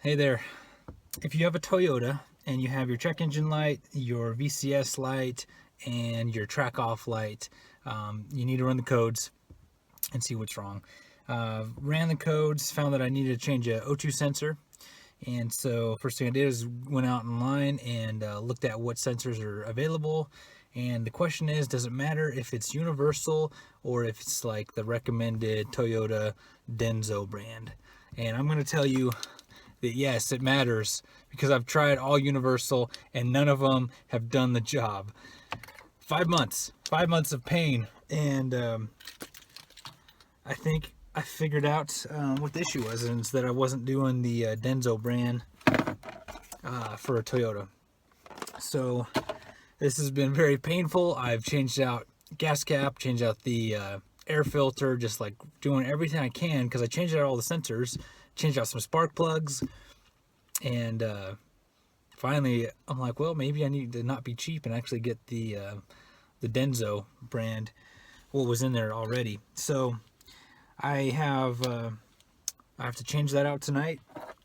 Hey there. If you have a Toyota and you have your check engine light, your VCS light, and your track off light, you need to run the codes and see what's wrong. Ran the codes, found that I needed to change a O2 sensor. And so first thing I did is went out online and looked at what sensors are available. And the question is, does it matter if it's universal or if it's like the recommended Toyota Denso brand? And I'm going to tell you that yes, it matters, because I've tried all universal and none of them have done the job. 5 months of pain, and I think I figured out what the issue was, and it's that I wasn't doing the Denso brand for a Toyota. So this has been very painful. I've changed out gas cap, changed out the air filter, just like doing everything I can, because I changed out all the sensors, changed out some spark plugs, and finally I'm like, well, maybe I need to not be cheap and actually get the Denso brand, what was in there already. So I have to change that out tonight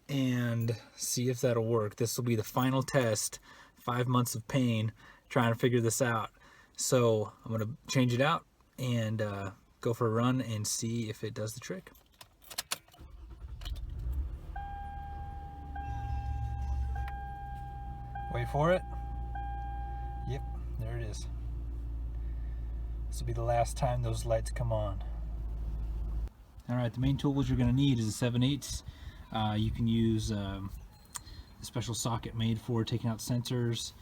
and see if that'll work. This will be the final test. 5 months of pain trying to figure this out. So I'm gonna change it out and go for a run and see if it does the trick. Wait for it. Yep, there it is. This will be the last time those lights come on. Alright, the main tools you're going to need is a 7/8. You can use a special socket made for taking out sensors,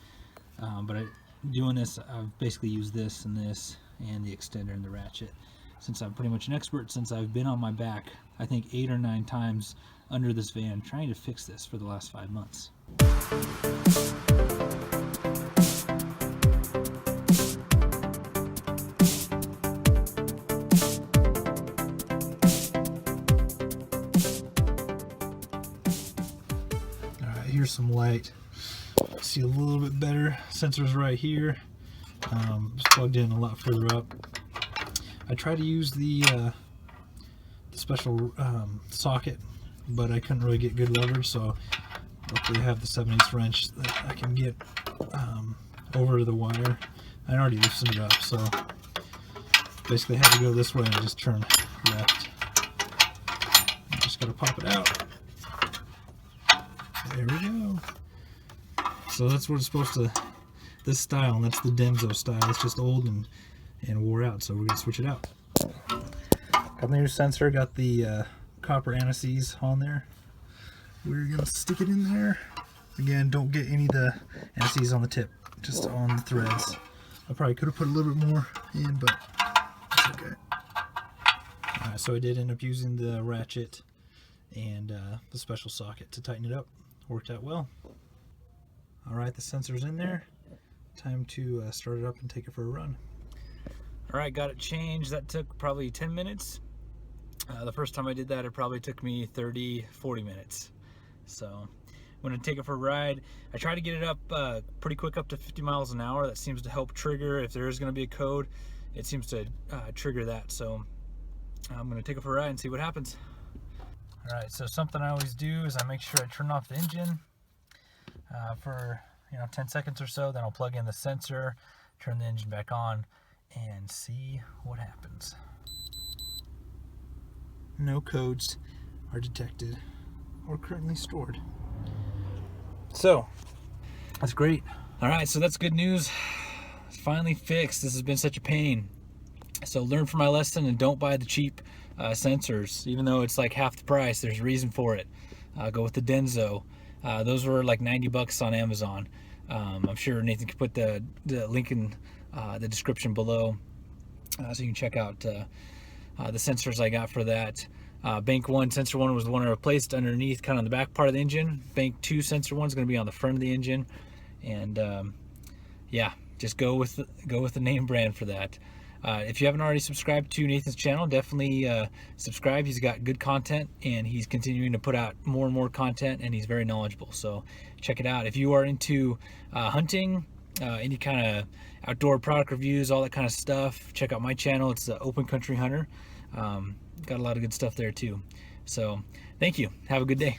but doing this, I've basically used this and this and the extender and the ratchet. Since I'm pretty much an expert, since I've been on my back, I think 8 or 9 times under this van trying to fix this for the last 5 months. Alright, here's some light. See a little bit better. Sensor's right here. It's plugged in a lot further up. I tried to use the special socket, but I couldn't really get good leverage, so hopefully I have the 7/8 wrench that I can get over the wire. I already loosened it up, so basically I had to go this way and just turn left. Just gotta pop it out. There we go. So that's what it's supposed to, this style, and that's the Denso style. It's just old and wore out, so we're gonna switch it out. Got the new sensor, got the copper antices on there. We're gonna stick it in there. Again, don't get any of the antices on the tip, just on the threads. I probably could have put a little bit more in, but it's okay. Alright, so I did end up using the ratchet and the special socket to tighten it up. Worked out well. Alright, the sensor's in there. Time to start it up and take it for a run. Alright, got it changed. That took probably 10 minutes. The first time I did that, it probably took me 30-40 minutes. So I'm going to take it for a ride. I try to get it up pretty quick, up to 50 miles an hour. That seems to help trigger, if there is going to be a code, it seems to trigger that. So I'm going to take it for a ride and see what happens. Alright, so something I always do is I make sure I turn off the engine for 10 seconds or so. Then I'll plug in the sensor, turn the engine back on, and see what happens. No codes are detected or currently stored. So that's great. All right, so that's good news. It's finally fixed. This has been such a pain. So learn from my lesson and don't buy the cheap sensors. Even though it's like half the price, there's a reason for it. Go with the Denso. Those were like 90 bucks on Amazon. I'm sure Nathan can put the link in the description below, so you can check out the sensors I got for that. Bank 1, sensor 1 was the one I replaced underneath, kind of on the back part of the engine. Bank 2, sensor 1 is going to be on the front of the engine. And yeah, just go with the name brand for that. If you haven't already subscribed to Nathan's channel, definitely subscribe. He's got good content, and he's continuing to put out more and more content, and he's very knowledgeable. So check it out. If you are into hunting, any kind of outdoor product reviews, all that kind of stuff, check out my channel. It's the Open Country Hunter. Got a lot of good stuff there too. So thank you. Have a good day.